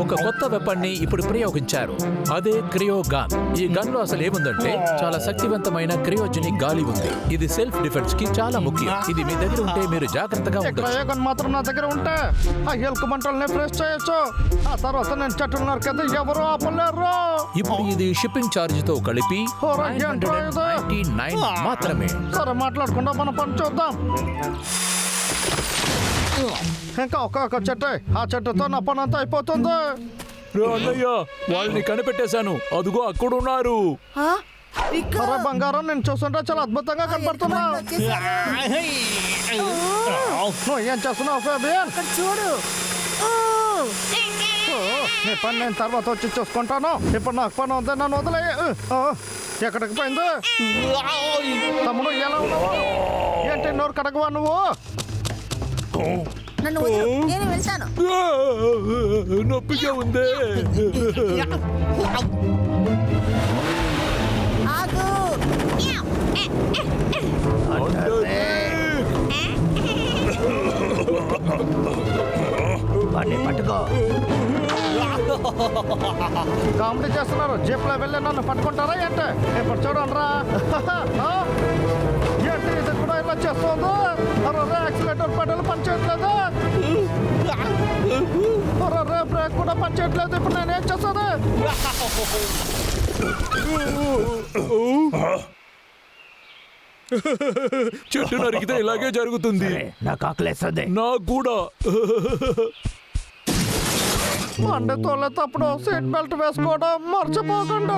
ఒక కొత్త వెపన్ ని ఇప్పుడు ప్రయోగించారు. అదే క్రియో గన్. ఈ గన్ లో అసలు ఏముందంటే చాలా శక్తివంతమైన క్రియోజెనిక్ గాలి ఉంది. ఇది సెల్ఫ్ డిఫెన్స్ కి చాలా ముఖ్యం. ఇది మీ దగ్గర ఉంటే మీరు జాగ్రత్తగా ఉండొచ్చు. మాత్రం నా దగ్గర ఉంటే ఆ ఎలుక మంటల్ని ఫ్రెష్ చేయొచ్చు. ఆ తర్వాత నేను చెట్లు నరికేది ఎవరు ఆపలేరు. ఇప్పుడు ఇది షిప్పింగ్ ఛార్జ్ తో కలిపి 999 మాత్రమే. సరే, మాట్లాడకుండా మన పని చూద్దాం. ఇంకా ఒక్కొక్క చెట్టు, ఆ చెట్టుతో నా పని అంతా అయిపోతుంది. అన్నయ్య, వాళ్ళని కనిపెట్టేశాను. అదుగో అక్కడ ఉన్నారు. అరే బంగారం, నేను చూస్తుంటే చాలా అద్భుతంగా కనపడుతున్నా. నువ్వు ఏం చేస్తున్నావు ఫేబియన్? చూడు. నీ పని నేను తర్వాత వచ్చి చూసుకుంటాను. ఇప్పుడు నాకు పని ఉంది, నన్ను వదిలే. ఎక్కడికి పోయింది తమ్ముడు? ఎలా ఉన్నావు? ఏంటి నోరు కడగవా నువ్వు? నన్ను నేను వెళ్తాను. నొప్పిగా ఉంది. ఆగు. పట్టుకో. కామెడీ చేస్తున్నారు. జీప్లో వెళ్ళి నన్ను పట్టుకుంటారా ఏంటి? ఇప్పుడు చూడండి రా. ఏంటి ఇది కూడా ఇలా చేస్తుంది? అరే యాక్సిలేటర్ పెడల్ పనిచేయట్లేదు. అరే బ్రేక్ కూడా పనిచేయట్లేదు. ఇప్పుడు నేనేం చేస్తాను? చెట్టు నరికితే ఇలాగే జరుగుతుంది. నాకు ఆకలేస్తుంది. నాకు కూడా. బండి తోలేటప్పుడు సీట్ బెల్ట్ వేసుకోవడం మర్చిపోకండి.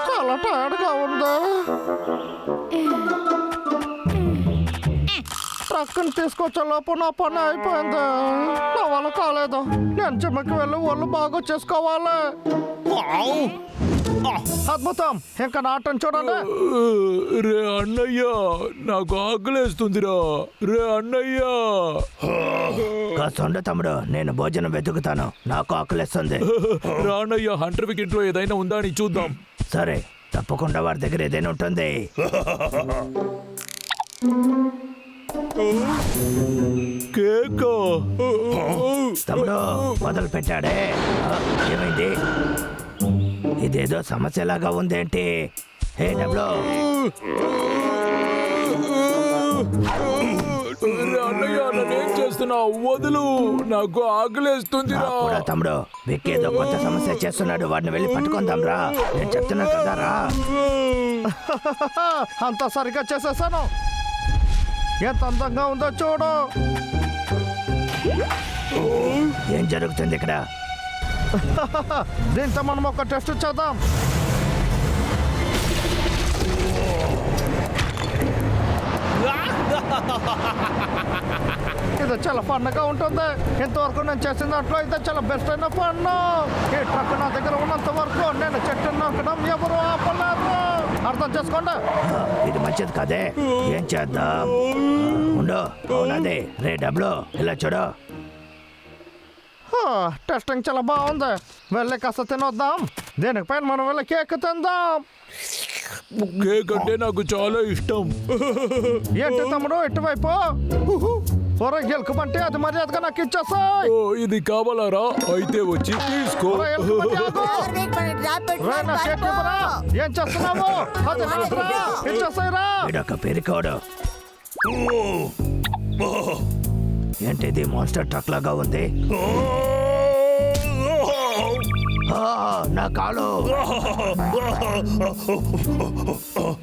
చాలా టైర్డ్గా ఉంది. ట్రక్కుని తీసుకొచ్చే లోపు నా పని అయిపోయింది. నా వల్ల కాలేదు. నేను జిమ్కి వెళ్ళి ఒళ్ళు బాగా చేసుకోవాలి. అద్భుతం. ఇంకా నాటం చూడండి. రే అన్నయ్య, నాకు ఆకలేస్తుందిరా. రే అన్నయ్య. కాస్త తమ్ముడు, నేను భోజనం వెతుకుతాను. నాకు ఆకలేస్తుంది. రా అన్నయ్య, హంటర్ వికెట్ లో ఏదైనా ఉందా అని చూద్దాం. సరే, తప్పకుండా వారి దగ్గర ఏదైనా ఉంటుంది. కేక్ తమ్ముడు మొదలు పెట్టాడే. ఏమైంది? ఇదేదో సమస్యలాగా ఉందేంటి? హే డబ్లో, అన్నయ్య, నన్నేం చేస్తున్నావు? వదులు, నాకు ఆకలేస్తుంది. తమ్ముడు విక్కేదో కొత్త సమస్య చేస్తున్నాడు. వాడిని వెళ్ళి పట్టుకుందాం రా. నేను చెప్తున్నా కదా రా. అంతా సరిగ్గా చేసేసాను. ఎంత అందంగా ఉందో చూడు. ఏం జరుగుతుంది ఇక్కడ? దీంతో మనం ఒక టెస్ట్ చేద్దాం. ఇది చాలా ఫన్గా ఉంటుంది. ఇంతవరకు నేను చేసిన దాంట్లో ఇది చాలా బెస్ట్ అయిన ఫన్. ఈ ట్రక్ నా దగ్గర ఉన్నంత వరకు నేను చెట్టు నరకడం ఎవరు ఆపలేదు. అర్థం చేసుకోండి. ఇది మంచిది కాదే. ఏం చేద్దాం? ఉండు. అవునదే. రే డబ్లో, ఇలా చూడు. టెస్టింగ్ చాలా బాగుంది. వెళ్ళి కాస్త తినొద్దాం. దీనిపైన మనం వెళ్ళి కేక్ తిందాం. కేక్ అంటే నాకు చాలా ఇష్టం. ఏంటి తమ్ముడు ఇటువైపు? ఎలుకబంటి, అది మర్యాదగా నాకు ఇచ్చేసా. ఇది కావాలరా? అయితే వచ్చి తీసుకో. ఏం చేస్తున్నావు? ఇచ్చేసాయిరా. పెరికోడు. ఏంటిది మాన్స్టర్ ట్రక్ లాగా ఉంది? నా కాలు.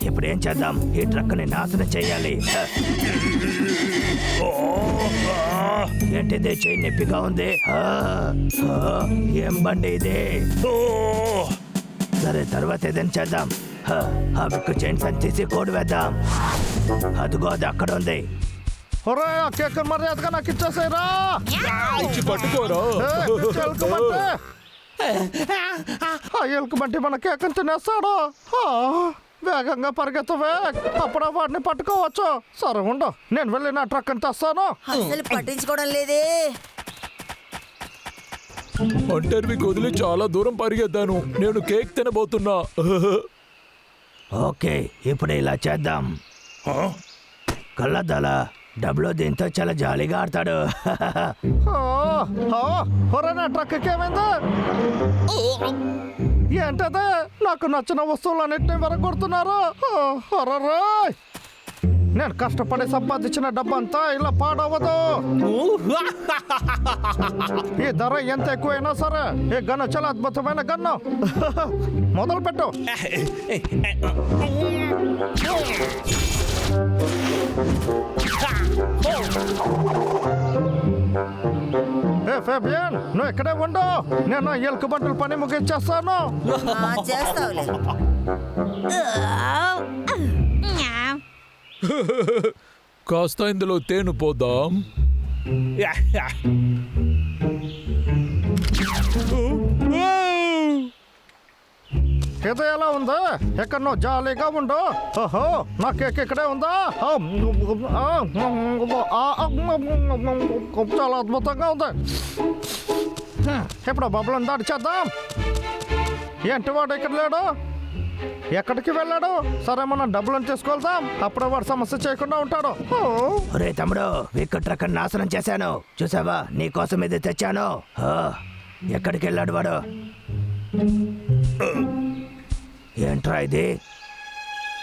ఇప్పుడు ఏం చేద్దాం? ఈ ట్రక్ ని నాశనం చేయాలి. ఏంటిది? చేయి నొప్పిగా ఉంది. ఏం బండి ఇది? సరే, తర్వాత ఏదైనా చేద్దాం. ఆ విక్కు చైన్ తీసి కోడి వేద్దాం. అదిగో, అది అక్కడ ఉంది. కేక్ మర్యాదగా నాకు ఇచ్చేసాయిరా. పట్టుకోరా. ఎలుకబంటి మన కేక్ తినేస్తాడు. వేగంగా పరిగెత్తవే, అప్పుడు వాడిని పట్టుకోవచ్చు. సరే ఉండు, నేను వెళ్ళి నా ట్రక్ తెస్తాను. అసలు పట్టించుకోవడం లేదే. ఒంటరికి వదిలి చాలా దూరం పరిగెత్తాను. నేను కేక్ తినబోతున్నా. ఓకే, ఇప్పుడు ఇలా చేద్దాం. కళ్ళద్దాల డబ్బులో దీంతో చాలా జాలీగా ఆడతాడు. నా ట్రక్కి ఏమైంది? ఏంటదే నాకు నచ్చిన వస్తువులన్నింటినీ వెరగొడుతున్నారు. నేను కష్టపడి సంపాదించిన డబ్బంతా ఇలా పాడవదు. ఈ ధర ఎంత ఎక్కువైనా సరే ఈ గన్ను చాలా అద్భుతమైన గన్ను. మొదలు పెట్టు. ఫేబియన్, నువ్వు ఇక్కడే ఉండు. నేను ఎలుక బంటుల పని ముగించేస్తాను. చేస్తావులే. కాస్త ఇందులో తేనె పోద్దాం. ఇది ఎలా ఉందా? ఎక్కడ నువ్వు జాలీగా ఉండు. ఓహో, నా కేక్ ఇక్కడే ఉందా? చాలా అద్భుతంగా ఉంది. ఇప్పుడు బబ్బులను దాడి చేద్దాం. ఏంటి వాడు ఇక్కడ లేడు? ఎక్కడికి వెళ్ళాడు? సరే, మనం డబ్బులను తీసుకెళ్తాం. అప్పుడు వాడు సమస్య చేయకుండా ఉంటాడు. ఒరే తమ్ముడు, విక్క ట్రక్ నాశనం చేశాను. చూసావా, నీ కోసం ఇది తెచ్చాను. ఎక్కడికి వెళ్ళాడు వాడు? ఏంట్రా ఇది?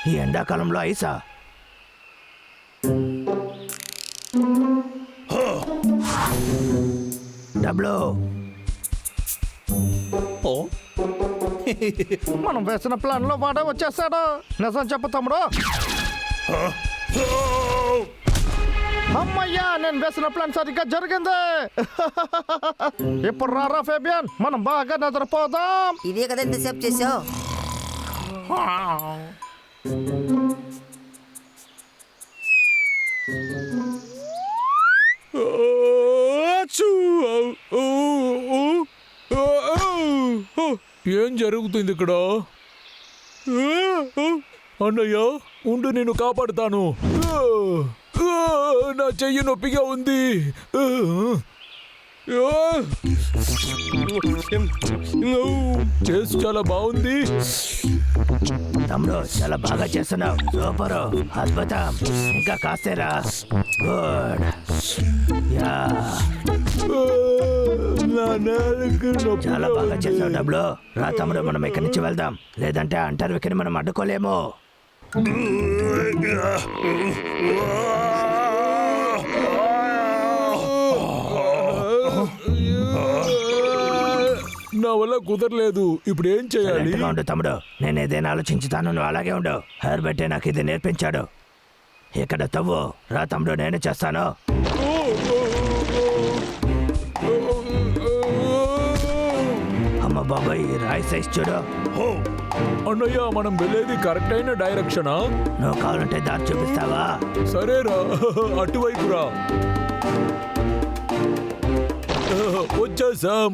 ఈ ఎండాకాలంలో ఐసా? డబ్బులు మనం వేసిన ప్లాన్ లో వాడే వచ్చేసాడు. నిజం చెప్పు తమ్ముడు. అమ్మయ్యా, నేను వేసిన ప్లాన్ సరిగ్గా జరిగింది. ఇప్పుడు రారా ఫేబియన్, మనం బాగా నిద్రపోదాం. ఇదే కదా ఎంతసేపు చేసావు? ఏం జరుగుతుంది ఇక్కడ? అన్నయ్య ఉండు, నేను కాపాడుతాను. నా చెయ్యి నొప్పిగా ఉంది. చేసి చాలా బాగుంది. తమ్ముడు, చాలా బాగా చేస్తున్నావు. సూపర్, అద్భుతం. ఇంకా కాస్తేరా. గుడ్. యా, చాలా బాగా చేసావు డబ్బులు. రా తమ్ముడు, మనం ఇక్కడి నుంచి వెళ్దాం. లేదంటే అంటారు ఇక్కడ మనం అడ్డుకోలేము. నా వల్ల కుదరలేదు. ఇప్పుడు ఏం చేయాలి? సైలెంట్గా ఉండు తమ్ముడు, నేను ఏదైనా ఆలోచించుతాను. నువ్వు అలాగే ఉండు. హెయిర్ బట్టే నాకు ఇది నేర్పించాడు. ఇక్కడ తవ్వు. రా తమ్ముడు, నేను చేస్తాను. అమ్మ బాబాయ్, రాయి సైజ్ చూడు. అన్నయ్య, మనం వెళ్ళేది కరెక్ట్ అయిన డైరెక్షనా? నువ్వు కావాలంటే దారి చూపిస్తావా? సరేరా, అటువైపు రా. వచ్చేసాం.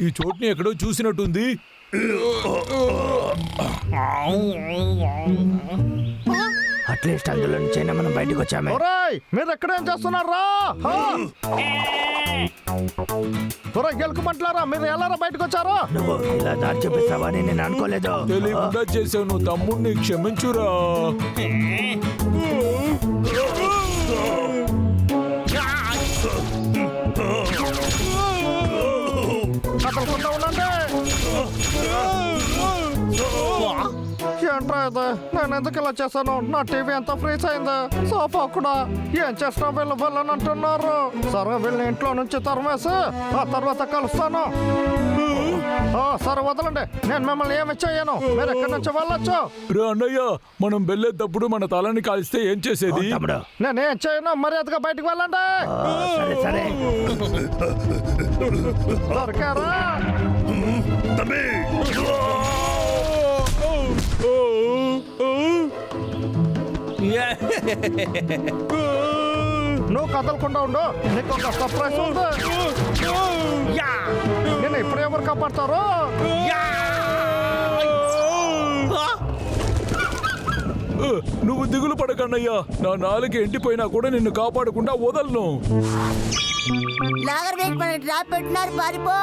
ఈ చోటుని ఎక్కడో చూసినట్టుంది. అట్లీస్ట్ అందులో నుంచైనా మనం బయటకు వచ్చామే. ఒరేయ్, మీరు ఎక్కడేం చేస్తున్నారా? గెలుకుమంటారా? మీరు ఎలా బయటకు వచ్చారో? నువ్వు ఇలా దారి చూపిస్తావని నేను అనుకోలేదు. తెలియకుండా చేశాను. తమ్ముడిని క్షమించురా. కదలకుండా ఉండండి. ఏంట్రా ఇది? నేను ఎందుకు ఇలా చేశాను? నా టీవీ ఎంత ఫ్రీజ్ అయింది. సోఫా కూడా. ఏం చేసినా వీళ్ళు వెళ్ళని అంటున్నారు. సరే, వీళ్ళని ఇంట్లో నుంచి తరమేసి ఆ తర్వాత కలుస్తాను. సరే, వదలండి. నేను మిమ్మల్ని ఏమి చేయను. మీరు ఎక్కడి నుంచి వెళ్ళొచ్చు. రే అన్నయ్య, మనం వెళ్ళేటప్పుడు మన తలని కాలిస్తే ఏం చేసేది? తమ్ముడు, నేనేం చేయను. మర్యాదగా బయటకు వెళ్ళండి. సరే సరే. దొరికారా? నువ్వు కదలకుండా ఉండు. నీకు ఒక సర్ప్రైజ్ ఉంది. నేను ఇప్పుడు ఎవరు కాపాడతారు? నువ్వు దిగులు పడకన్నయ్యా. నా నాలుక ఎండిపోయినా కూడా నిన్ను కాపాడకుండా వదలను. లాగర్ వెయిట్ మన డ్రాప్ పెట్టినారు పారిపో